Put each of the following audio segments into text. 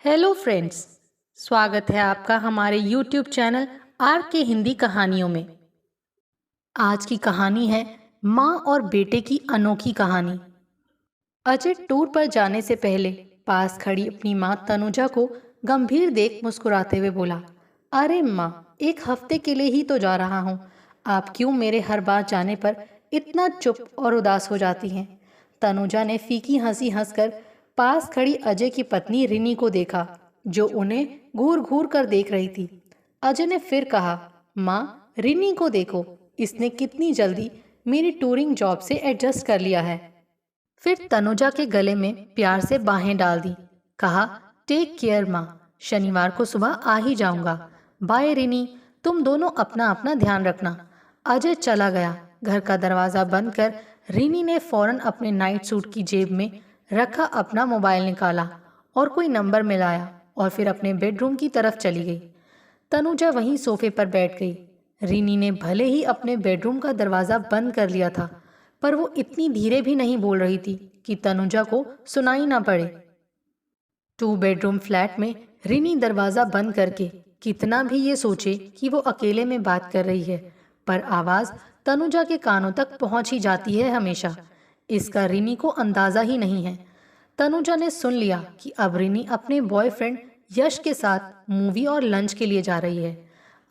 Hello friends. स्वागत है आपका हमारे यूट्यूब चैनल आर के हिंदी कहानियों में। आज की कहानी है माँ और बेटे की अनोखी कहानी। अजय टूर पर जाने से पहले पास खड़ी अपनी माँ तनुजा को गंभीर देख मुस्कुराते हुए बोला, अरे माँ, एक हफ्ते के लिए ही तो जा रहा हूँ। आप क्यों मेरे हर बार जाने पर इतना चुप और उदास हो जाती हैं? तनुजा ने फीकी हंसी हंसकर पास खड़ी अजय की पत्नी रिनी को देखा, जो उन्हें घूर घूर कर देख रही थी। अजय ने फिर कहा, माँ, रिनी को देखो, इसने कितनी जल्दी मेरी टूरिंग जॉब से एडजस्ट कर लिया है। फिर तनुजा के गले में प्यार से बाहें डाल दी। कहा, टेक केयर माँ, शनिवार को सुबह आ ही जाऊंगा। बाय रिनी, तुम दोनों अपना अपना ध्यान रखना। अजय चला गया। घर का दरवाजा बंद कर रिनी ने फौरन अपने नाइट सूट की जेब में रखा अपना मोबाइल निकाला और कोई नंबर मिलाया और फिर अपने बेडरूम की तरफ चली गई। तनुजा वहीं सोफे पर बैठ गई। रिनी ने भले ही अपने बेडरूम का दरवाज़ा बंद कर लिया था, पर वो इतनी धीरे भी नहीं बोल रही थी कि तनुजा को सुनाई ना पड़े। 2 बेडरूम फ्लैट में रिनी दरवाज़ा बंद करके कितना भी ये सोचे कि वो अकेले में बात कर रही है, पर आवाज़ तनुजा के कानों तक पहुंच ही जाती है हमेशा। इसका रिनी को अंदाज़ा ही नहीं है। तनुजा ने सुन लिया कि अब रिनी अपने बॉयफ्रेंड यश के साथ मूवी और लंच के लिए जा रही है।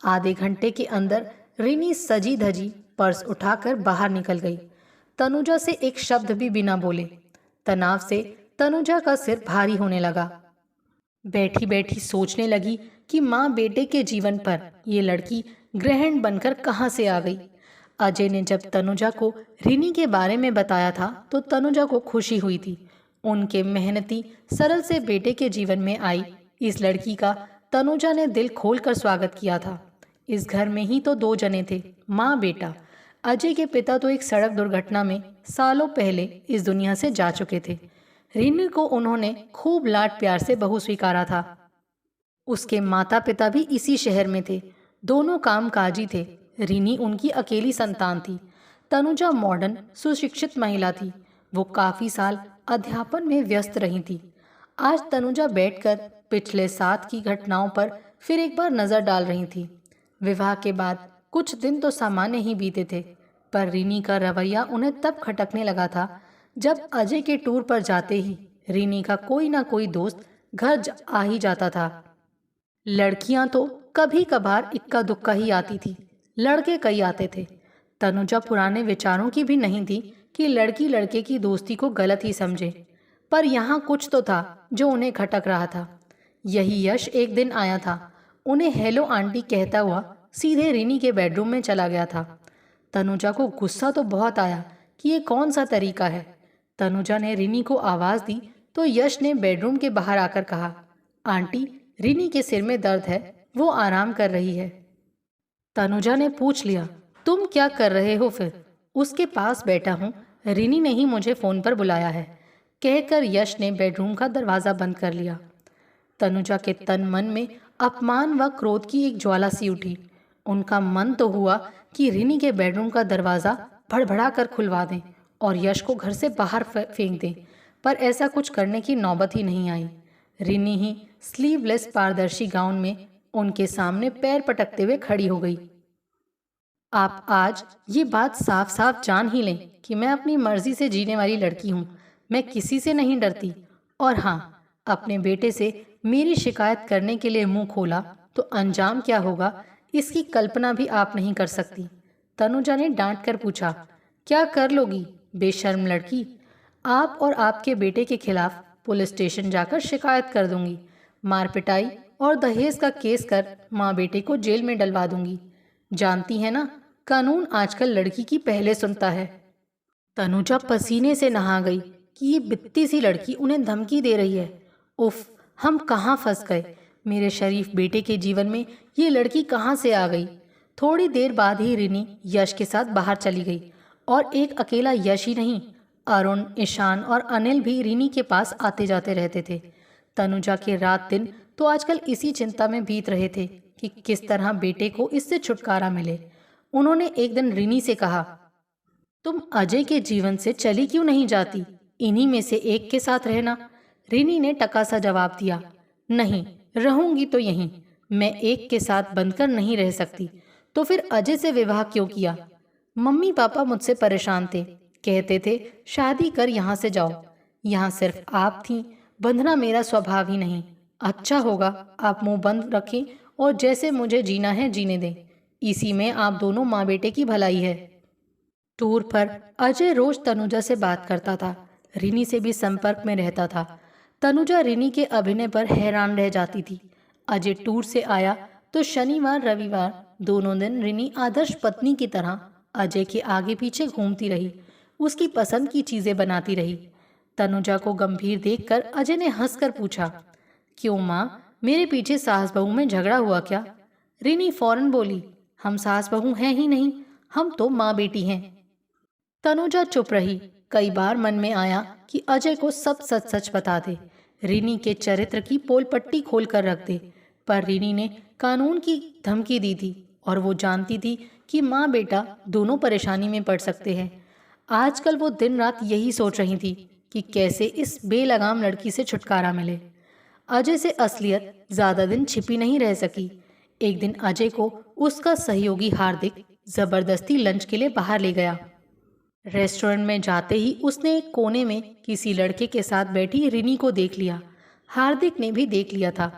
आधे घंटे के अंदर रिनी सजी धजी पर्स उठाकर बाहर निकल गई, तनुजा से एक शब्द भी बिना बोले। तनाव से तनुजा का सिर भारी होने लगा। बैठी बैठी सोचने लगी कि माँ बेटे के जीवन पर ये लड़की ग्रहण बनकर कहाँ से आ गई। अजय ने जब तनुजा को रिनी के बारे में बताया था तो तनुजा को खुशी हुई थी। उनके मेहनती सरल से बेटे के जीवन में आई इस लड़की का तनुजा ने दिल खोलकर स्वागत किया था। इस घर में ही तो 2 जने थे, माँ बेटा। अजय के पिता तो एक सड़क दुर्घटना में सालों पहले इस दुनिया से जा चुके थे। रिनी को उन्होंने खूब लाड प्यार से बहू स्वीकारा था। उसके माता पिता भी इसी शहर में थे। दोनों कामकाजी थे। रिनी उनकी अकेली संतान थी। तनुजा मॉडर्न सुशिक्षित महिला थी। वो काफी साल अध्यापन में व्यस्त रही थी। आज तनुजा बैठकर पिछले 7 की घटनाओं पर फिर एक बार नजर डाल रही थी। विवाह के बाद कुछ दिन तो सामान्य ही बीते थे, पर रिनी का रवैया उन्हें तब खटकने लगा था जब अजय के टूर पर जाते ही रिनी का कोई ना कोई दोस्त घर आ ही जाता था। लड़कियां तो कभी कभार इक्का दुक्का ही आती थी, लड़के कई आते थे। तनुजा पुराने विचारों की भी नहीं थी कि लड़की लड़के की दोस्ती को गलत ही समझे, पर यहाँ कुछ तो था जो उन्हें खटक रहा था। यही यश एक दिन आया था। उन्हें हेलो आंटी कहता हुआ सीधे रिनी के बेडरूम में चला गया था। तनुजा को गुस्सा तो बहुत आया कि ये कौन सा तरीका है। तनुजा ने रिनी को आवाज़ दी तो यश ने बेडरूम के बाहर आकर कहा, आंटी, रिनी के सिर में दर्द है, वो आराम कर रही है। तनुजा ने पूछ लिया, तुम क्या कर रहे हो फिर? उसके पास बैठा हूँ, रिनी ने ही मुझे फ़ोन पर बुलाया है, कहकर यश ने बेडरूम का दरवाज़ा बंद कर लिया। तनुजा के तन मन में अपमान व क्रोध की एक ज्वाला सी उठी। उनका मन तो हुआ कि रिनी के बेडरूम का दरवाज़ा भड़बड़ा कर खुलवा दें और यश को घर से बाहर फेंक दें, पर ऐसा कुछ करने की नौबत ही नहीं आई। रिनी ही स्लीवलेस पारदर्शी गाउन में उनके सामने पैर पटकते हुए खड़ी हो गई। आप आज ये बात साफ साफ जान ही लें कि मैं अपनी मर्जी से जीने वाली लड़की हूँ। मैं किसी से नहीं डरती। और हाँ, अपने बेटे से मेरी शिकायत करने के लिए मुंह खोला तो अंजाम क्या होगा इसकी कल्पना भी आप नहीं कर सकती। तनुजा ने डांट कर पूछा, क्या कर लोगी बेशर्म लड़की? आप और आपके बेटे के खिलाफ पुलिस स्टेशन जाकर शिकायत कर दूंगी। मार पिटाई और दहेज का केस कर माँ बेटे को जेल में डलवा दूंगी। जानती है ना, कानून आजकल लड़की की पहले सुनता है। तनुजा पसीने से नहा गई कि ये बित्ती सी लड़की उन्हें धमकी दे रही है। उफ, हम कहाँ फंस गए? मेरे शरीफ बेटे के जीवन में ये लड़की कहाँ से आ गई? थोड़ी देर बाद ही रिनी यश के साथ बाहर चली गई और एक अकेला यश ही नहीं, अरुण, ईशान और अनिल भी रिनी के पास आते जाते रहते थे। तनुजा के रात दिन तो आजकल इसी चिंता में बीत रहे थे कि किस तरह बेटे को इससे छुटकारा मिले। उन्होंने एक दिन रिनी से कहा, तुम अजय के जीवन से चली क्यों नहीं जाती? इन्हीं में से एक के साथ रहना। रिनी ने टका सा जवाब दिया, नहीं, रहूंगी तो यहीं। मैं एक के साथ बंधकर नहीं रह सकती। तो फिर अजय से विवाह क्यों किया? मम्मी पापा मुझसे परेशान थे, कहते थे शादी कर यहाँ से जाओ। यहाँ सिर्फ आप थीं, बंधना मेरा स्वभाव ही नहीं। अच्छा होगा आप मुंह बंद रखें और जैसे मुझे जीना है जीने दें। इसी में आप दोनों माँ बेटे की भलाई है। टूर पर अजय रोज तनुजा से बात करता था, रिनी से भी संपर्क में रहता था। तनुजा रिनी के अभिनय पर हैरान रह जाती थी। अजय टूर से आया तो शनिवार रविवार दोनों दिन रिनी आदर्श पत्नी की तरह अजय के आगे पीछे घूमती रही, उसकी पसंद की चीजें बनाती रही। तनुजा को गंभीर देखकर अजय ने हंसकर पूछा, क्यों माँ, मेरे पीछे सास बहू में झगड़ा हुआ क्या? रिनी फौरन बोली, हम सास बहू हैं ही नहीं, हम तो माँ बेटी हैं। तनुजा चुप रही। कई बार मन में आया कि अजय को सब सच सच बता दे, रिनी के चरित्र की पोल पट्टी खोल कर रख दे, पर रिनी ने कानून की धमकी दी थी और वो जानती थी कि माँ बेटा दोनों परेशानी में पड़ सकते हैं। आजकल वो दिन रात यही सोच रही थी कि कैसे इस बेलगाम लड़की से छुटकारा मिले। अजय से असलियत ज्यादा दिन छिपी नहीं रह सकी। एक दिन अजय को उसका सहयोगी हार्दिक जबरदस्ती लंच के लिए बाहर ले गया। रेस्टोरेंट में जाते ही उसने एक कोने में किसी लड़के के साथ बैठी रिनी को देख लिया। हार्दिक ने भी देख लिया था।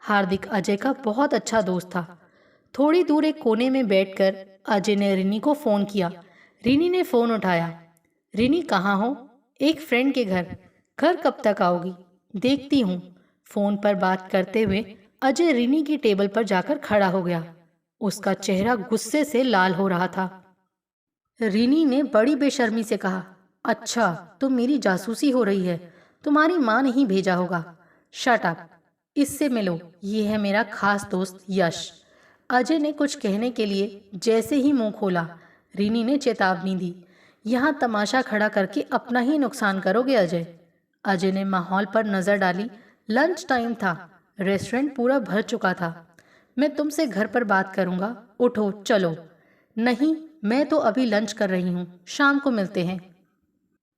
हार्दिक अजय का बहुत अच्छा दोस्त था। थोड़ी दूर एक कोने में बैठकर अजय ने रिनी को फोन किया। रिनी ने फोन उठाया। रिनी कहाँ हो? एक फ्रेंड के घर। घर कब तक आओगी? देखती हूँ। फोन पर बात करते हुए अजय रिनी की टेबल पर जाकर खड़ा हो गया। उसका चेहरा गुस्से से लाल हो रहा था। रिनी ने बड़ी बेशर्मी से कहा, अच्छा तो मेरी जासूसी हो रही है, तुम्हारी माँ ने ही भेजा होगा। शट अप, इससे मिलो, ये है मेरा खास दोस्त यश। अजय ने कुछ कहने के लिए जैसे ही मुंह खोला, रिनी ने चेतावनी दी, यहाँ तमाशा खड़ा करके अपना ही नुकसान करोगे अजय। अजय ने माहौल पर नजर डाली। लंच टाइम था, रेस्टोरेंट पूरा भर चुका था। मैं तुमसे घर पर बात करूंगा, उठो चलो। नहीं, मैं तो अभी लंच कर रही हूँ, शाम को मिलते हैं।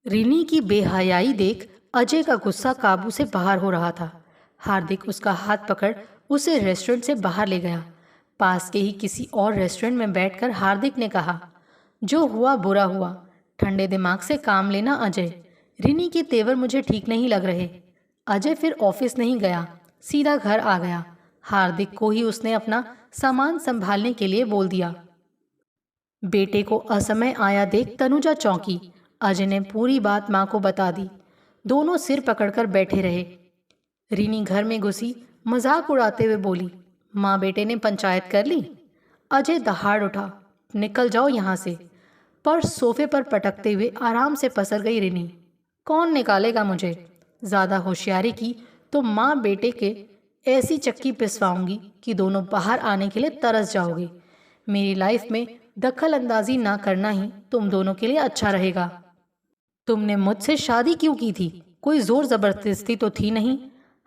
रिनी की बेहयाई देख अजय का गुस्सा काबू से बाहर हो रहा था। हार्दिक उसका हाथ पकड़ उसे रेस्टोरेंट से बाहर ले गया। पास के ही किसी और रेस्टोरेंट में बैठकर हार्दिक ने कहा, जो हुआ बुरा हुआ, ठंडे दिमाग से काम लेना अजय। रिनी के तेवर मुझे ठीक नहीं लग रहे। अजय फिर ऑफिस नहीं गया, सीधा घर आ गया। हार्दिक को ही उसने अपना सामान संभालने के लिए बोल दिया। बेटे को असमय आया देख तनुजा चौंकी। अजय ने पूरी बात माँ को बता दी। दोनों सिर पकड़कर बैठे रहे। रिनी घर में घुसी, मजाक उड़ाते हुए बोली, माँ बेटे ने पंचायत कर ली? अजय दहाड़ उठा, निकल जाओ यहाँ से। पर सोफे पर पटकते हुए आराम से पसर गई रिनी। कौन निकालेगा मुझे? ज्यादा होशियारी की तो माँ बेटे के ऐसी चक्की पिसवाऊंगी कि दोनों बाहर आने के लिए तरस जाओगे। मेरी लाइफ में दखल अंदाजी ना करना ही तुम दोनों के लिए अच्छा रहेगा। तुमने मुझसे शादी क्यों की थी? कोई जोर जबरदस्ती तो थी नहीं?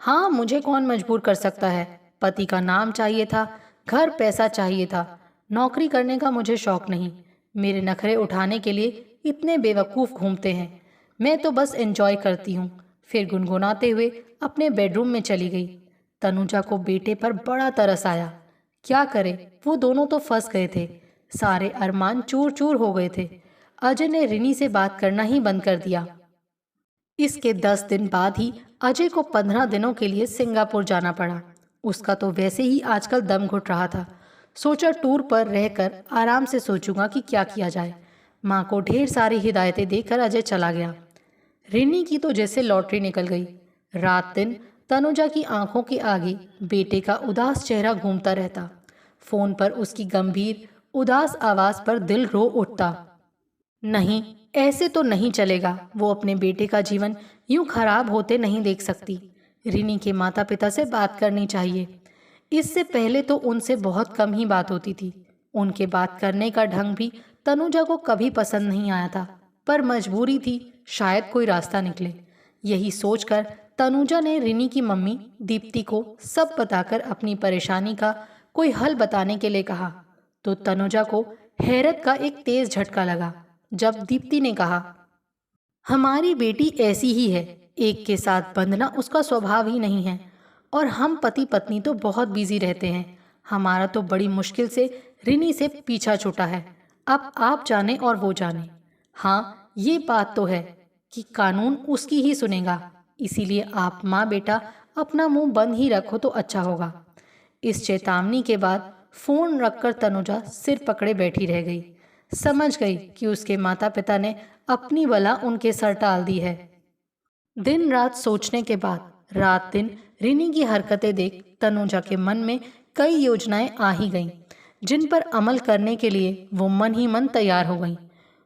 हाँ, मुझे कौन मजबूर कर सकता है। पति का नाम चाहिए था, घर पैसा चाहिए था, नौकरी करने का मुझे शौक नहीं। मेरे नखरे उठाने के लिए इतने बेवकूफ़ घूमते हैं। मैं तो बस एंजॉय करती हूँ। फिर गुनगुनाते हुए अपने बेडरूम में चली गई। तनुजा को बेटे पर बड़ा तरस आया। क्या करे, वो दोनों तो फंस गए थे। सारे अरमान चूर चूर हो गए थे। अजय ने रिनी से बात करना ही बंद कर दिया। इसके 10 दिन बाद ही अजय को 15 दिनों के लिए सिंगापुर जाना पड़ा। उसका तो वैसे ही आजकल दम घुट रहा था। सोचा टूर पर रहकर आराम से सोचूंगा कि क्या किया जाए। माँ को ढेर सारी हिदायतें देकर अजय चला गया। रिनी की तो जैसे लॉटरी निकल गई। रात दिन तनुजा की आंखों के आगे बेटे का उदास चेहरा घूमता रहता। फोन पर उसकी गंभीर उदास आवाज पर दिल रो उठता। नहीं, ऐसे तो नहीं चलेगा। वो अपने बेटे का जीवन यूं खराब होते नहीं देख सकती। रिनी के माता पिता से बात करनी चाहिए। इससे पहले तो उनसे बहुत कम ही बात होती थी। उनके बात करने का ढंग भी तनुजा को कभी पसंद नहीं आया था, पर मजबूरी थी, शायद कोई रास्ता निकले। यही सोचकर तनुजा ने रिनी की मम्मी दीप्ति को सब बताकर अपनी परेशानी का कोई हल बताने के लिए कहा। तो तनुजा को हैरत का एक तेज झटका लगा जब दीप्ति ने कहा, हमारी बेटी ऐसी ही है, एक के साथ बंधना उसका स्वभाव ही नहीं है। और हम पति पत्नी तो बहुत बिजी रहते हैं। हमारा तो बड़ी मुश्किल से रिनी से पीछा छूटा है। अब आप जाने और वो जाने। हाँ, ये बात तो है कि कानून उसकी ही सुनेगा, इसीलिए आप माँ बेटा अपना मुंह बंद ही रखो तो अच्छा होगा। इस चेतावनी के बाद फोन रखकर तनुजा सिर पकड़े बैठी रह गई। समझ गई कि उसके माता पिता ने अपनी बला उनके सर टाल दी है। दिन रात सोचने के बाद रात दिन रिनी की हरकतें देख तनुजा के मन में कई योजनाएं आ ही गईं, जिन पर अमल करने के लिए वो मन ही मन तैयार हो गई।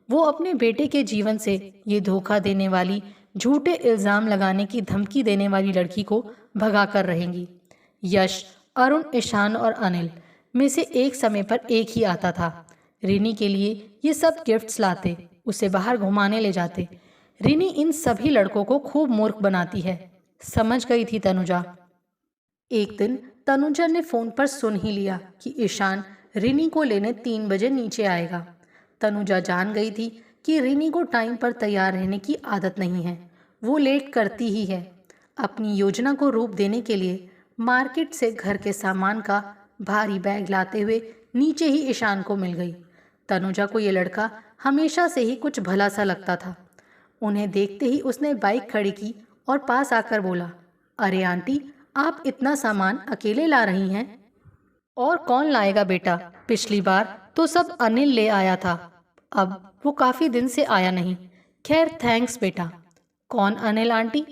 वो अपने बेटे के जीवन से ये धोखा देने वाली, झूठे इल्जाम लगाने की धमकी देने वाली लड़की को भगा कर रहेंगी। यश, अरुण, ईशान और अनिल में से एक समय पर एक ही आता था। रिनी के लिए ये सब गिफ्ट्स लाते, उसे बाहर घुमाने ले जाते। रिनी इन सभी लड़कों को खूब मूर्ख बनाती है, समझ गई थी तनुजा। एक दिन तनुजा ने फोन पर सुन ही लिया कि ईशान रिनी को लेने 3 बजे नीचे आएगा। तनुजा जान गई थी कि रिनी को टाइम पर तैयार रहने की आदत नहीं है, वो लेट करती ही है। अपनी योजना को रूप देने के लिए मार्केट से घर के सामान का भारी बैग लाते हुए नीचे ही ईशान को मिल गई। तनुजा को ये लड़का हमेशा से ही कुछ भला सा लगता था। उन्हें देखते ही उसने बाइक खड़ी की और पास आकर बोला, अरे आंटी, आप इतना सामान अकेले ला रही हैं? और कौन लाएगा बेटा, पिछली बार तो सब अनिल ले आया था, अब वो काफी दिन से आया नहीं। खैर थैंक्स बेटा। कौन अनिल आंटी?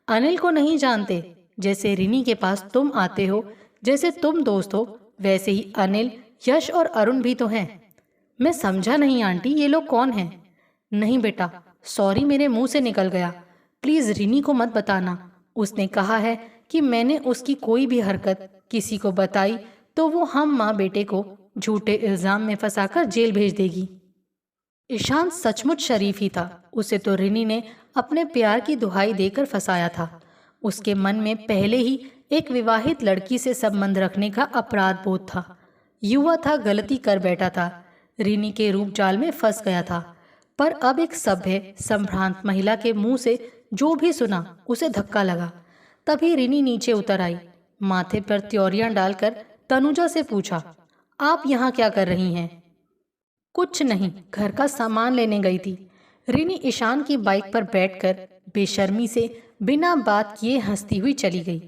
अनिल को नहीं जानते? जैसे रिनी के पास तुम आते हो, जैसे तुम दोस्त हो, वैसे ही अनिल, यश और अरुण भी तो हैं। मैं समझा नहीं आंटी, ये लोग कौन हैं? नहीं बेटा, सॉरी, मेरे मुंह से निकल गया। प्लीज रिनी को मत बताना। उसने कहा है कि मैंने उसकी कोई भी हरकत किसी को बताई तो वो हम माँ बेटे को झूठे इल्जाम में फंसाकर जेल भेज देगी। ईशान सचमुच शरीफ ही था। उसे तो रिनी ने अपने प्यार की दुहाई देकर फंसाया था। उसके मन में पहले ही एक विवाहित लड़की से संबंध रखने का अपराध बोध था। युवा था, गलती कर बैठा था, रिनी के रूप जाल में फंस गया था। पर अब एक सभ्य संभ्रांत महिला के मुंह से जो भी सुना उसे धक्का लगा। तभी रिनी नीचे उतर आई। माथे पर त्योरियां डालकर तनुजा से पूछा, आप यहाँ क्या कर रही हैं? कुछ नहीं, घर का सामान लेने गई थी। रिनी ईशान की बाइक पर बैठकर बेशर्मी से बिना बात किए हंसती हुई चली गई।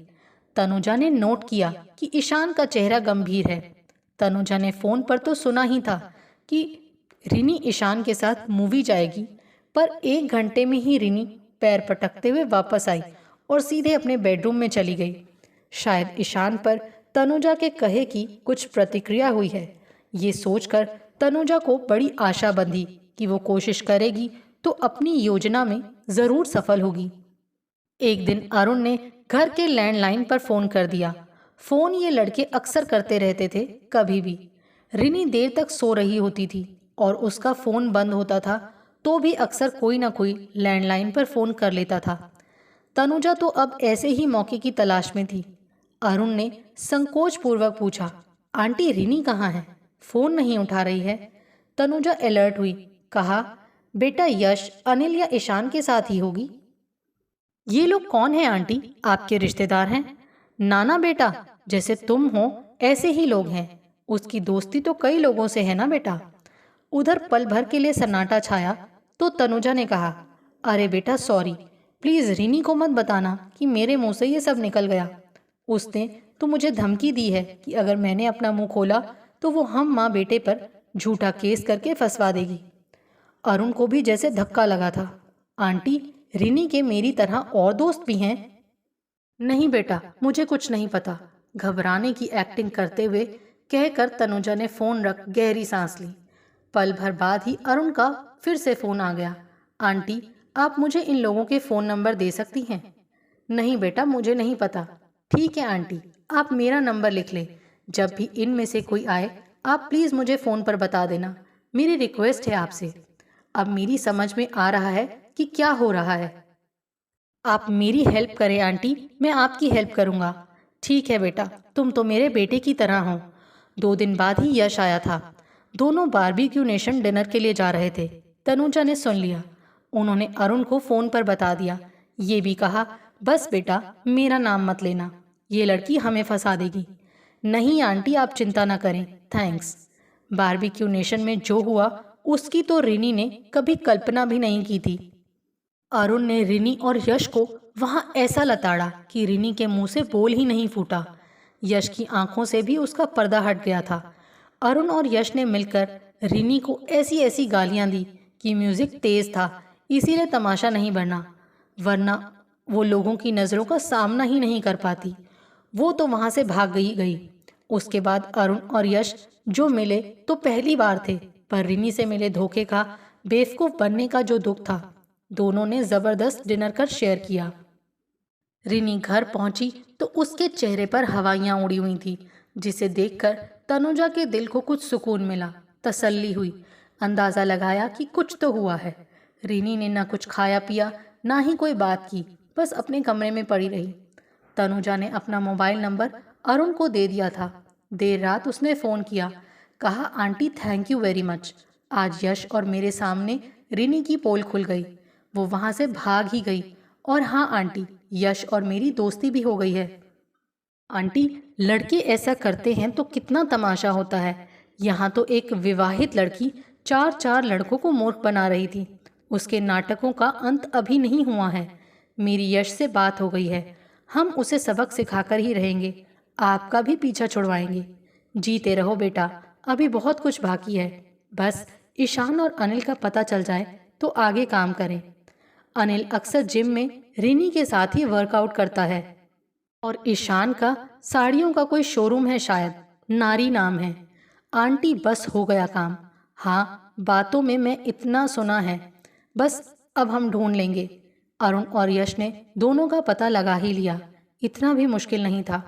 तनुजा ने नोट किया कि ईशान का चेहरा गंभीर है। तनुजा ने फोन पर तो सुना ही था कि रिनी ईशान के साथ मूवी जाएगी, पर 1 घंटे में ही रिनी पैर पटकते हुए वापस आई और सीधे अपने बेडरूम में चली गई। शायद ईशान पर तनुजा के कहे की कुछ प्रतिक्रिया हुई है। ये सोचकर तनुजा को बड़ी आशा बंधी कि वो कोशिश करेगी तो अपनी योजना में जरूर सफल होगी। एक दिन अरुण ने घर के लैंडलाइन पर फोन कर दिया। फोन ये लड़के अक्सर करते रहते थे, कभी भी। रिनी देर तक सो रही होती थी और उसका फोन बंद होता था तो भी अक्सर कोई ना कोई लैंडलाइन पर फोन कर लेता था। तनुजा तो अब ऐसे ही मौके की तलाश में थी। अरुण ने संकोच पूर्वक पूछा, आंटी रिनी कहाँ है? फोन नहीं उठा रही है। तनुजा अलर्ट हुई, कहा, बेटा यश, अनिल या ईशान के साथ ही होगी। ये लोग कौन हैं आंटी? आपके रिश्तेदार हैं? नाना बेटा, जैसे तुम हो ऐसे ही लोग हैं। उसकी दोस्ती तो कई लोगों से है ना बेटा। उधर पल भर के लिए सन्नाटा छाया तो तनुजा ने कहा, अरे बेटा सॉरी, प्लीज रिनी को मत बताना कि मेरे मुंह से ये सब निकल गया। उसने तो मुझे धमकी दी है कि अगर मैंने अपना मुंह खोला तो वो हम माँ बेटे पर झूठा केस करके फंसवा देगी। अरुण को भी जैसे धक्का लगा था। आंटी, रिनी के मेरी तरह और दोस्त भी हैं? नहीं बेटा, मुझे कुछ नहीं पता। घबराने की एक्टिंग करते हुए कहकर तनुजा ने फोन रख गहरी सांस ली। पल भर बाद ही अरुण का फिर से फोन आ गया। आंटी, आप मुझे इन लोगों के फोन नंबर दे सकती हैं? नहीं बेटा, मुझे नहीं पता। ठीक है आंटी, आप मेरा नंबर लिख लें। जब भी इनमें से कोई आए आप प्लीज मुझे फोन पर बता देना। मेरी रिक्वेस्ट है आपसे। अब मेरी समझ में आ रहा है कि क्या हो रहा है। आप मेरी हेल्प करें आंटी, मैं आपकी हेल्प करूंगा। ठीक है बेटा, तुम तो मेरे बेटे की तरह हो। 2 दिन बाद ही यश आया था। दोनों बारबेक्यू नेशन डिनर के लिए जा रहे थे। तनुजा ने सुन लिया। उन्होंने अरुण को फोन पर बता दिया। ये भी कहा, बस बेटा मेरा नाम मत लेना। ये लड़की हमें फंसा देगी। नहीं आंटी, आप चिंता ना करें, थैंक्स। बारबेक्यू नेशन में जो हुआ उसकी तो रिनी ने कभी कल्पना भी नहीं की थी। अरुण ने रिनी और यश को वहां ऐसा लताड़ा कि रिनी के मुंह से बोल ही नहीं फूटा। यश की आंखों से भी उसका पर्दा हट गया था। अरुण और यश ने मिलकर रिनी को ऐसी ऐसी गालियां दी कि म्यूजिक तेज था, इसीलिए तमाशा नहीं बनना, वरना वो लोगों की नज़रों का सामना ही नहीं कर पाती। वो तो वहां से भाग गई। उसके बाद अरुण और यश जो मिले तो पहली बार थे, पर रिनी से मिले धोखे का, बेवकूफ बनने का जो दुख था, दोनों ने जबरदस्त डिनर कर शेयर किया। रिनी घर पहुंची तो उसके चेहरे पर हवाइयां उड़ी हुई थी, जिसे देखकर तनुजा के दिल को कुछ सुकून मिला, तसल्ली हुई। अंदाजा लगाया कि कुछ तो हुआ है। रिनी ने ना कुछ खाया पिया, ना ही कोई बात की, बस अपने कमरे में पड़ी रही। तनुजा ने अपना मोबाइल नंबर अरुण को दे दिया था। देर रात उसने फ़ोन किया, कहा aunty thank you very much, आज यश और मेरे सामने रिनी की पोल खुल गई। वो वहाँ से भाग ही गई। और हाँ आंटी, यश और मेरी दोस्ती भी हो गई है। आंटी, लड़के ऐसा करते हैं तो कितना तमाशा होता है। यहाँ तो एक विवाहित लड़की चार चार लड़कों को मूर्ख बना रही थी। उसके नाटकों का अंत अभी नहीं हुआ है। मेरी यश से बात हो गई है, हम उसे सबक सिखाकर ही रहेंगे, आपका भी पीछा छुड़वाएंगे। जीते रहो बेटा, अभी बहुत कुछ बाकी है। बस ईशान और अनिल का पता चल जाए तो आगे काम करें। अनिल अक्सर जिम में रिनी के साथ ही वर्कआउट करता है और ईशान का साड़ियों का कोई शोरूम है, शायद नारी नाम है। आंटी बस हो गया काम। हाँ, बातों में मैं इतना सुना है, बस अब हम ढूंढ लेंगे। अरुण और यश ने दोनों का पता लगा ही लिया, इतना भी मुश्किल नहीं था।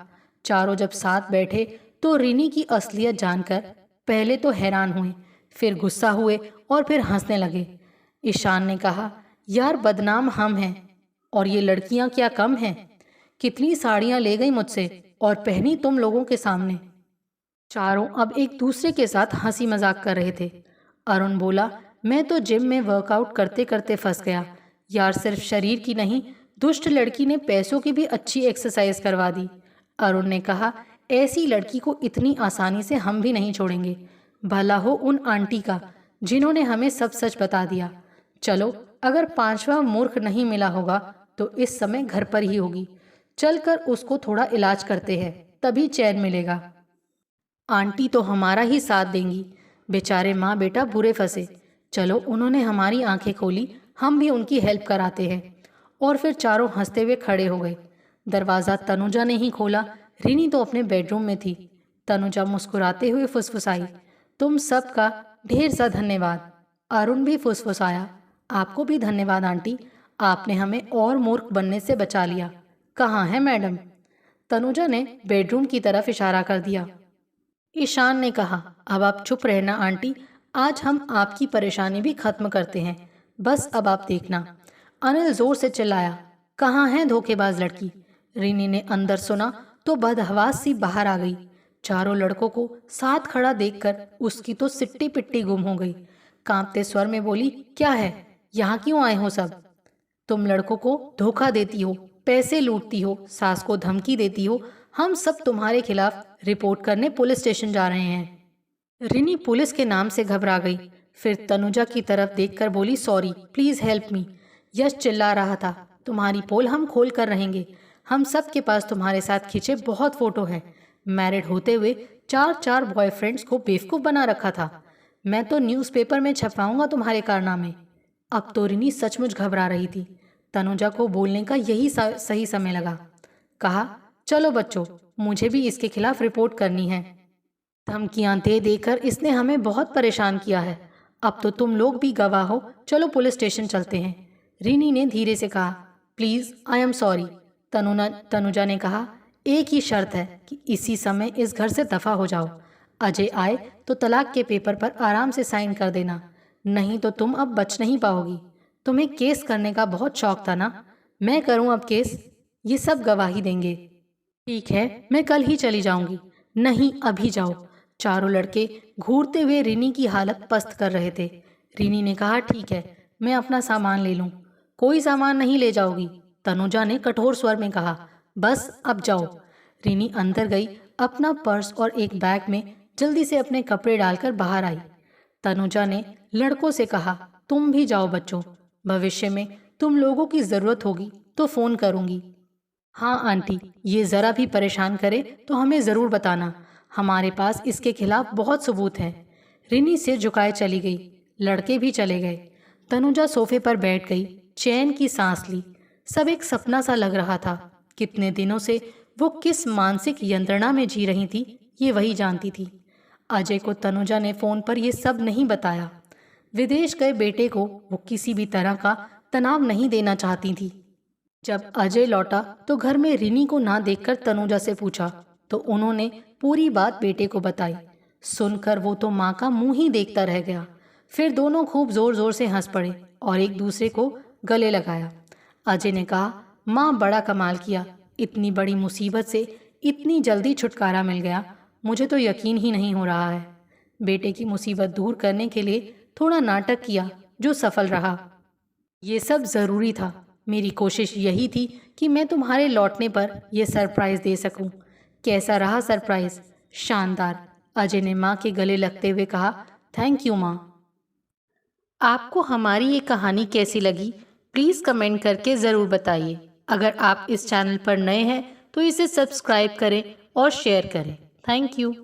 चारों जब साथ बैठे तो रिनी की असलियत जानकर पहले तो हैरान हुए, फिर गुस्सा हुए और फिर हंसने लगे। ईशान ने कहा, यार बदनाम हम हैं और ये लड़कियां क्या कम हैं? कितनी साड़ियां ले गई मुझसे और पहनी तुम लोगों के सामने। चारों अब एक दूसरे के साथ हंसी मजाक कर रहे थे। अरुण बोला, मैं तो जिम में वर्कआउट करते करते फंस गया यार, सिर्फ शरीर की नहीं, दुष्ट लड़की ने पैसों की भी अच्छी एक्सरसाइज करवा दी। अरुण ने कहा, ऐसी लड़की को इतनी आसानी से हम भी नहीं छोड़ेंगे। भला हो उन आंटी का जिन्होंने हमें सब सच बता दिया। चलो, अगर पांचवा मूर्ख नहीं मिला होगा तो इस समय घर पर ही होगी। चलकर उसको थोड़ा इलाज करते हैं, तभी चैन मिलेगा। आंटी तो हमारा ही साथ देंगी, बेचारे माँ बेटा बुरे फंसे। चलो, उन्होंने हमारी आंखें खोली, हम भी उनकी हेल्प कराते हैं। और फिर चारों हंसते हुए खड़े हो गए। दरवाज़ा तनुजा ने ही खोला, रिनी तो अपने बेडरूम में थी। तनुजा मुस्कुराते हुए फुसफुसाई, तुम सबका ढेर सा धन्यवाद। अरुण भी फुसफुसाया, आपको भी धन्यवाद आंटी, आपने हमें और मूर्ख बनने से बचा लिया। कहाँ है मैडम? तनुजा ने बेडरूम की तरफ इशारा कर दिया। ईशान ने कहा, अब आप चुप रहना आंटी, आज हम आपकी परेशानी भी खत्म करते हैं, बस अब आप देखना। अनिल जोर से चिल्लाया, कहाँ है धोखेबाज लड़की? रिनी ने अंदर सुना तो बदहवास सी बाहर आ गई। चारों लड़कों को साथ खड़ा देखकर उसकी तो सिट्टी पिट्टी गुम हो गई। कांपते स्वर में बोली, क्या है, यहाँ क्यों आए हो सब? तुम लड़कों को धोखा देती हो, पैसे लूटती हो, सास को धमकी देती हो, हम सब तुम्हारे खिलाफ रिपोर्ट करने पुलिस स्टेशन जा रहे हैं। रिनी पुलिस के नाम से घबरा गई, फिर तनुजा की तरफ देखकर बोली, सॉरी, प्लीज हेल्प मी। यश चिल्ला रहा था, तुम्हारी पोल हम खोल कर रहेंगे, हम सब के पास तुम्हारे साथ खींचे बहुत फोटो हैं। मैरिड होते हुए चार चार बॉयफ्रेंड्स को बेवकूफ़ बना रखा था। मैं तो न्यूज़पेपर में छपवाऊंगा तुम्हारे कारनामे। अब तो रिनी सचमुच घबरा रही थी। तनुजा को बोलने का यही सही समय लगा। कहा, चलो बच्चों, मुझे भी इसके खिलाफ रिपोर्ट करनी है। धमकियां दे देकर इसने हमें बहुत परेशान किया है। अब तो तुम लोग भी गवाह हो, चलो पुलिस स्टेशन चलते हैं। रिनी ने धीरे से कहा, please I am sorry. Tanuja ने कहा, एक ही शर्त है कि इसी समय इस घर से दफा हो जाओ। अजय आए तो तलाक के पेपर पर आराम से साइन कर देना, नहीं तो तुम अब बच नहीं पाओगी। तुम्हें केस करने का बहुत शौक था ना? मैं करूं अब केस? ये सब गवाही देंगे। ठीक है, मैं कल ही चली जाऊंगी। नहीं, अभी जाओ। चारों लड़के घूरते हुए रिनी की हालत पस्त कर रहे थे। रिनी ने कहा, ठीक है, मैं अपना सामान ले लूं। कोई सामान नहीं ले जाओगी, तनुजा ने कठोर स्वर में कहा, बस अब जाओ। रिनी अंदर गई, अपना पर्स और एक बैग में जल्दी से अपने कपड़े डालकर बाहर आई। तनुजा ने लड़कों से कहा, तुम भी जाओ बच्चों, भविष्य में तुम लोगों की जरूरत होगी तो फोन करूंगी। हाँ आंटी, ये जरा भी परेशान करे तो हमें जरूर बताना, हमारे पास इसके खिलाफ बहुत सबूत है। रिनी सिर झुकाए चली गई। लड़के भी चले गए। तनुजा सोफे पर बैठ गई, चैन की सांस ली। सब एक सपना सा लग रहा था। कितने दिनों से वो किस मानसिक यंत्रणा में जी रही थी, ये वही जानती थी। अजय को तनुजा ने फोन पर यह सब नहीं बताया। विदेश गए बेटे को वो किसी भी तरह का तनाव नहीं देना चाहती थी। जब अजय लौटा तो घर में रिनी को ना देखकर तनुजा से पूछा तो उन्होंने पूरी बात बेटे को बताई। सुनकर वो तो माँ का मुंह ही देखता रह गया। फिर दोनों खूब जोर जोर से हंस पड़े और एक दूसरे को गले लगाया। अजय ने कहा, माँ बड़ा कमाल किया, इतनी बड़ी मुसीबत से इतनी जल्दी छुटकारा मिल गया, मुझे तो यकीन ही नहीं हो रहा है। बेटे की मुसीबत दूर करने के लिए थोड़ा नाटक किया जो सफल रहा। ये सब ज़रूरी था। मेरी कोशिश यही थी कि मैं तुम्हारे लौटने पर यह सरप्राइज़ दे सकूं। कैसा रहा सरप्राइज़? शानदार, अजय ने माँ के गले लगते हुए कहा। थैंक यू माँ। आपको हमारी ये कहानी कैसी लगी, प्लीज़ कमेंट करके ज़रूर बताइए। अगर आप इस चैनल पर नए हैं तो इसे सब्सक्राइब करें और शेयर करें। Thank you.